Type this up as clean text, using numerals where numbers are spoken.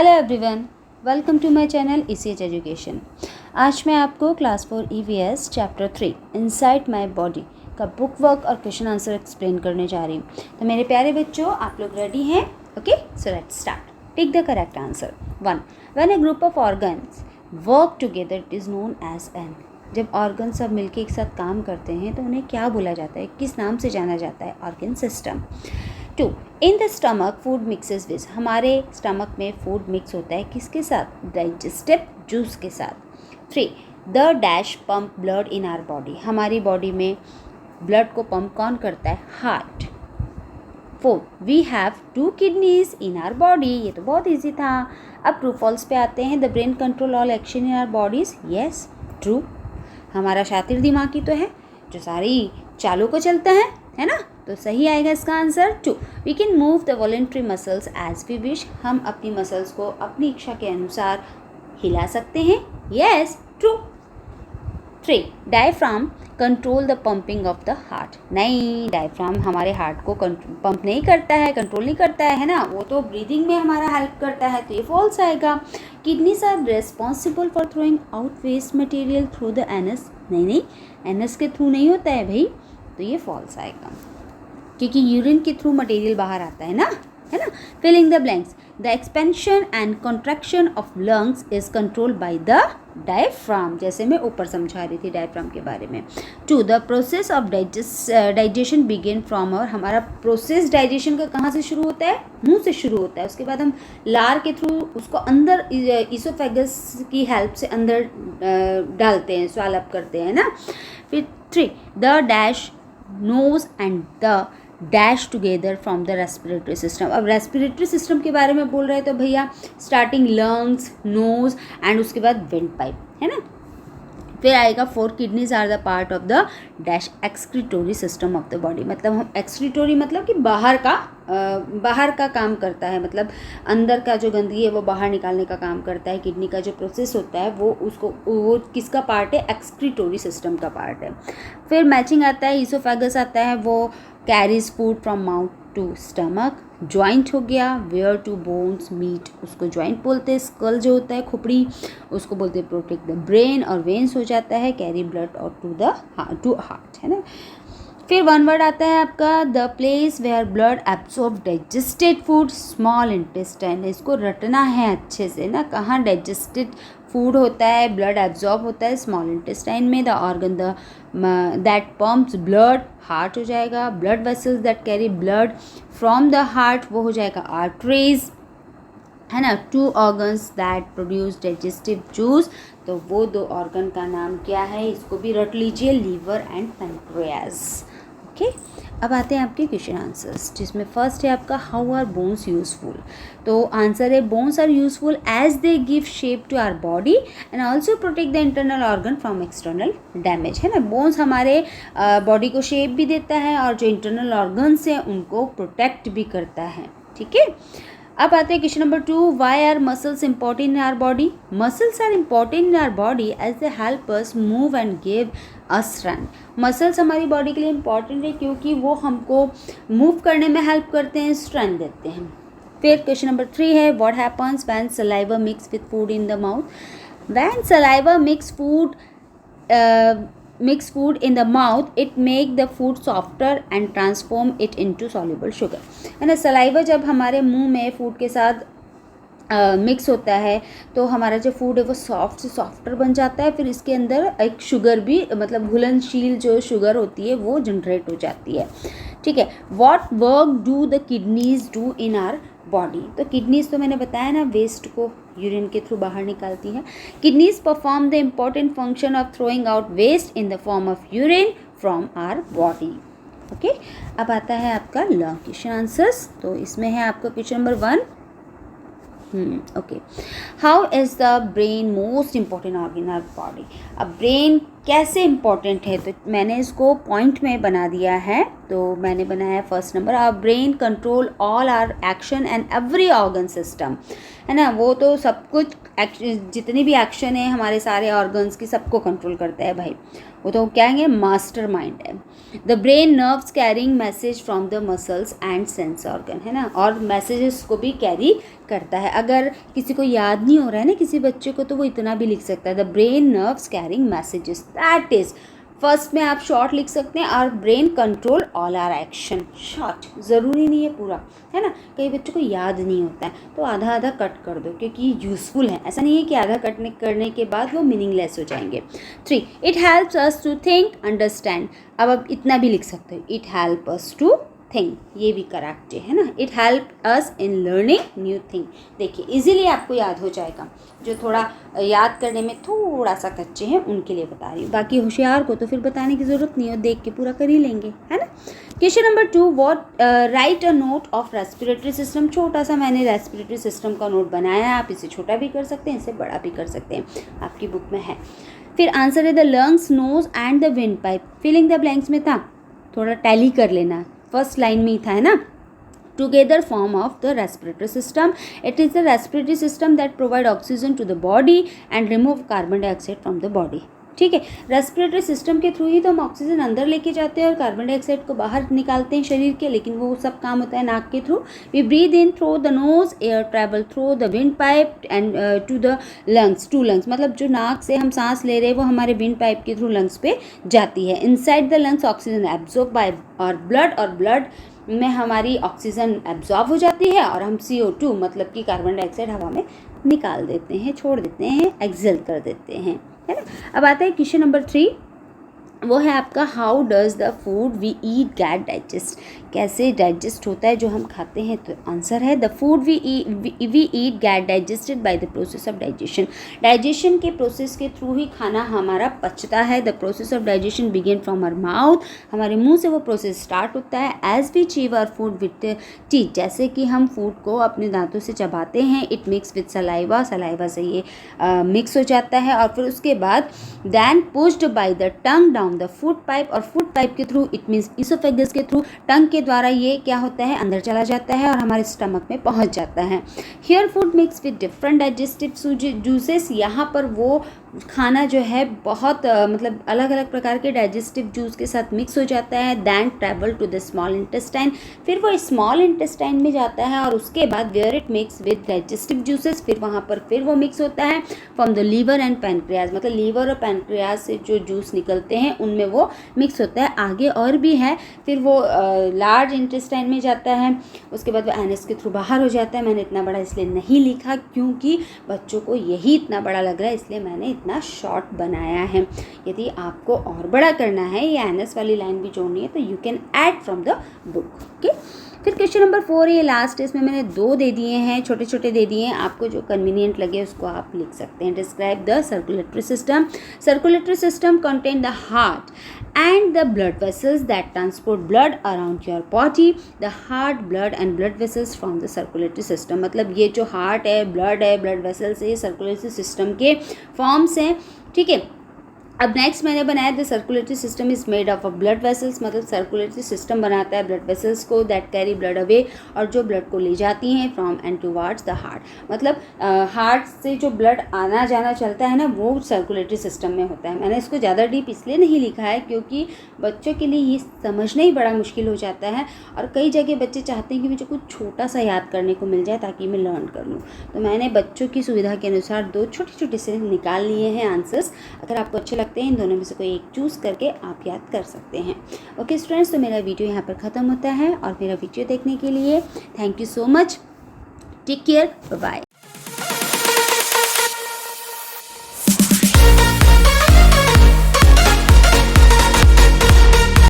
Hello everyone, welcome to my channel ECH education. आज मैं आपको class 4 EVS chapter 3 inside my body का book work और question answer explain करने जा रही हूँ। तो मेरे प्यारे बच्चों, आप लोग रेडी हैं? Okay, so let's start. Take the correct answer. 1. When a group of organs work together it is known as an. जब ऑर्गन सब मिलके एक साथ काम करते हैं तो उन्हें क्या बोला जाता है, किस नाम से जाना जाता है? Organ system. 2. In the stomach food mixes with. हमारे स्टमक में फूड मिक्स होता है किसके साथ? डाइजेस्टिव जूस के साथ। 3. The dash pump blood in our body. हमारी बॉडी में ब्लड को पंप कौन करता है? Heart. 4. We have 2 kidneys in our body. ये तो बहुत ईजी था। अब ट्रू फॉल्स पे आते हैं। The brain control all action in our bodies. Yes, true. हमारा शातिर दिमाग ही तो है जो सारी चालों को चलता है ना? तो सही आएगा इसका answer 2. We can move the voluntary muscles as we wish. हम अपनी मसल्स को अपनी इच्छा के अनुसार हिला सकते हैं। Yes, true. 3. Diaphragm control the pumping of the heart. नहीं, डायफ्राम हमारे हार्ट को पंप नहीं करता है, कंट्रोल नहीं करता है ना, वो तो ब्रीदिंग में हमारा हेल्प करता है, तो ये फॉल्स आएगा। Kidneys are responsible for throwing out waste material through the anus. नहीं, एनस के थ्रू नहीं होता है भाई, तो ये फॉल्स आएगा क्योंकि यूरिन के थ्रू मटेरियल बाहर आता है ना। Filling the blanks. The expansion and contraction of lungs is controlled by the diaphragm. जैसे मैं ऊपर समझा रही थी डायफ्राम के बारे में। 2. The process of digestion begin from. और हमारा प्रोसेस डाइजेशन का कहाँ से शुरू होता है? मुंह से शुरू होता है। उसके बाद हम लार के थ्रू उसको अंदर ईसोफेगस की हेल्प से अंदर डालते हैं, स्वाल अप करते हैं ना। फिर 3. The dash nose and the dash together from the respiratory system. अब रेस्पिरेटरी सिस्टम के बारे में बोल रहे हैं तो भैया स्टार्टिंग लंग्स, नोज एंड उसके बाद वेंट पाइप, है ना। फिर आएगा 4. Kidneys are the part of the dash excretory system of the body. मतलब हम एक्सक्रीटोरी मतलब कि बाहर का काम करता है, मतलब अंदर का जो गंदगी है वो बाहर निकालने का काम करता है। किडनी का जो प्रोसेस होता है वो किसका पार्ट है? एक्सक्रीटोरी सिस्टम का पार्ट है। फिर मैचिंग आता है, ईसोफेगस आता है, वो carries food from mouth to stomach. Joint हो गया, वेयर टू बोन्स मीट, उसको जॉइंट बोलते हैं। स्कल जो होता है, खोपड़ी, उसको बोलते हैं प्रोटेक्ट द ब्रेन। और वेन्स हो जाता है कैरी ब्लड और टू हार्ट, है ना। फिर 1 वर्ड आता है आपका the place where blood absorb digested food, small intestine. इसको रटना है अच्छे से ना, कहाँ डाइजेस्टेड फूड होता है, ब्लड एब्जॉर्ब होता है स्मॉल इंटेस्टाइन में। The organ that pumps blood, heart हो जाएगा। Blood vessels that carry blood from the heart, वो हो जाएगा आर्टरीज, है ना। 2 organs that produce digestive juice, तो वो 2 ऑर्गन का नाम क्या है? इसको भी रट लीजिए, लीवर एंड पैनक्रियाज। ओके, अब आते हैं आपके क्वेश्चन आंसर्स, जिसमें फर्स्ट है आपका हाउ आर बोन्स यूजफुल। तो आंसर है bones are useful as they give shape to our body and also protect the internal organ from external damage, है ना। बोन्स हमारे बॉडी को शेप भी देता है और जो इंटरनल ऑर्गन्स हैं उनको प्रोटेक्ट भी करता है, ठीक है। अब आते हैं question number 2. Why are muscles important in our body? Muscles are important in our body as they help us move and give us strength. Muscles हमारी बॉडी के लिए इंपॉर्टेंट है क्योंकि वो हमको मूव करने में हेल्प करते हैं, स्ट्रेंथ देते हैं। फिर क्वेश्चन नंबर 3 है what happens when saliva mix with food in the mouth? When saliva mix food in the mouth, it make the food softer and transform it into soluble sugar, है ना। Saliva जब हमारे मुंह में food के साथ mix होता है तो हमारा जो फूड है वो सॉफ्ट से सॉफ्टर बन जाता है। फिर इसके अंदर एक शुगर भी, मतलब घुलनशील जो शुगर होती है वो जनरेट हो जाती है, ठीक है। What work do the kidneys do in our body? तो किडनीज तो मैंने बताया ना, वेस्ट को यूरिन के थ्रू बाहर निकालती है। Kidneys perform the important function of throwing out waste in the form of urine from our body. Okay, अब आता है आपका लॉन्ग क्वेश्चन आंसर्स। तो इसमें है आपका question number 1. Okay, how is the brain most important organ in our body? अब brain कैसे इम्पॉर्टेंट है, तो मैंने इसको पॉइंट में बना दिया है तो मैंने बनाया first number, our brain control all our action and every organ system, है ना। वो तो सब कुछ जितनी भी एक्शन है हमारे सारे ऑर्गन्स की, सबको कंट्रोल करता है भाई। वो तो क्या है, मास्टर माइंड है। The brain nerves carrying message from the muscles and sense organ, है ना, और मैसेजेस को भी कैरी करता है। अगर किसी को याद नहीं हो रहा है ना किसी बच्चे को, तो वो इतना भी लिख सकता है, the brain nerves carrying messages, that is first में आप शॉर्ट लिख सकते हैं, और brain control all our action. Short ज़रूरी नहीं है पूरा, है ना, कई बच्चों को याद नहीं होता है तो आधा आधा कट कर दो, क्योंकि ये यूज़फुल है। ऐसा नहीं है कि आधा करने के बाद वो मीनिंगलेस हो जाएंगे। 3, it helps us to think understand. अब आप इतना भी लिख सकते हो, it help us to think, ये भी करेक्ट है ना। It help us in learning new thing. देखिए इजीली आपको याद हो जाएगा, जो थोड़ा याद करने में थोड़ा सा कच्चे हैं उनके लिए बता रही हूँ, बाकी होशियार को तो फिर बताने की ज़रूरत नहीं है, देख के पूरा कर ही लेंगे, है ना। Question number 2, what right a note of respiratory system. छोटा सा मैंने रेस्पिरेटरी सिस्टम का नोट बनाया है, आप इसे छोटा भी कर सकते हैं, इसे बड़ा भी कर सकते हैं, आपकी बुक में है। फिर आंसर है the lungs, nose and the wind pipe. Filling the blanks में था, थोड़ा टैली कर लेना, फर्स्ट लाइन में ही था, है ना। Together form of the respiratory system, it is the respiratory system that provide oxygen to the body and remove carbon dioxide from the body. ठीक है, रेस्पिरेटरी सिस्टम के थ्रू ही तो हम ऑक्सीजन अंदर लेके जाते हैं और कार्बन डाइऑक्साइड को बाहर निकालते हैं शरीर के, लेकिन वो सब काम होता है नाक के through. We breathe in through the nose, air travel through the wind pipe and to the lungs, to lungs, मतलब जो नाक से हम सांस ले रहे हैं वो हमारे विंड पाइप के थ्रू लंग्स पे जाती है। Inside the lungs oxygen absorb by और ब्लड में हमारी ऑक्सीजन एब्जॉर्ब हो जाती है और हम CO2 मतलब कि कार्बन डाइऑक्साइड हवा में निकाल देते हैं, छोड़ देते हैं, एक्सेल कर देते हैं, है ना। अब आता है क्वेश्चन नंबर 3, वो है आपका how does the food we eat get digest. कैसे डाइजेस्ट होता है जो हम खाते हैं, तो आंसर है the food we eat get digested by the process of digestion. Digestion के प्रोसेस के थ्रू ही खाना हमारा पचता है। The process of digestion begin from our mouth, हमारे मुंह से वो प्रोसेस स्टार्ट होता है। As we chew our food with teeth, जैसे कि हम फूड को अपने दांतों से चबाते हैं, it mix with saliva, saliva से ये मिक्स हो जाता है, और फिर उसके बाद then pushed by the tongue down the food pipe, और फूड पाइप के थ्रू इट मीन्स इसोफेगस के थ्रू, टंग के द्वारा ये क्या होता है, अंदर चला जाता है और हमारे स्टमक में पहुंच जाता है। Here food mix with different digestive juices, यहाँ पर वो खाना जो है बहुत मतलब अलग अलग प्रकार के डाइजेस्टिव जूस के साथ मिक्स हो जाता है। Then travel to the small intestine, फिर वो स्मॉल इंटेस्टाइन में जाता है, और उसके बाद where it mix with digestive juices, फिर वहाँ पर फिर वो मिक्स होता है from the liver and pancreas, मतलब लीवर और पैनक्रियाज से जो जूस निकलते हैं उनमें वो मिक्स होता है। आगे और भी है, फिर वो लार्ज इंटेस्टाइन में जाता है, उसके बाद वो एनएस के थ्रू बाहर हो जाता है। मैंने इतना बड़ा इसलिए नहीं लिखा क्योंकि बच्चों को यही इतना बड़ा लग रहा है, इसलिए मैंने इतना शॉर्ट बनाया है। यदि आपको और बड़ा करना है या एनएस वाली लाइन भी जोड़नी है तो you can add from the book. Okay, फिर क्वेश्चन नंबर 4 ये लास्ट है, इसमें मैंने 2 दे दिए हैं, छोटे छोटे दे दिए हैं, आपको जो कन्वीनियंट लगे उसको आप लिख सकते हैं। Describe the circulatory system. Circulatory system contain the heart and the blood vessels that transport blood around your body. The heart, blood and blood vessels from the circulatory system, मतलब ये जो हार्ट है, ब्लड वेसल्स है, ये circulatory system के forms हैं। ठीक है, अब नेक्स्ट मैंने बनाया the circulatory system is made of blood vessels, मतलब सर्कुलेटरी सिस्टम बनाता है ब्लड वेसल्स को दैट कैरी ब्लड अवे, और जो ब्लड को ले जाती हैं from and towards the heart, मतलब हार्ट से जो ब्लड आना जाना चलता है ना, वो सर्कुलेटरी सिस्टम में होता है। मैंने इसको ज़्यादा डीप इसलिए नहीं लिखा है क्योंकि बच्चों के लिए ये समझना ही बड़ा मुश्किल हो जाता है, और कई जगह बच्चे चाहते हैं कि मुझे कुछ छोटा सा याद करने को मिल जाए ताकि मैं लर्न कर लूँ, तो मैंने बच्चों की सुविधा के अनुसार 2 छोटे छोटे से निकाल लिए हैं आंसर्स। अगर आपको अच्छे लगते हैं इन दोनों में से कोई एक चूज़ करके आप याद कर सकते हैं। ओके स्टूडेंट्स, तो मेरा वीडियो यहाँ पर ख़त्म होता है, और मेरा वीडियो देखने के लिए thank you so much. Take care, bye bye.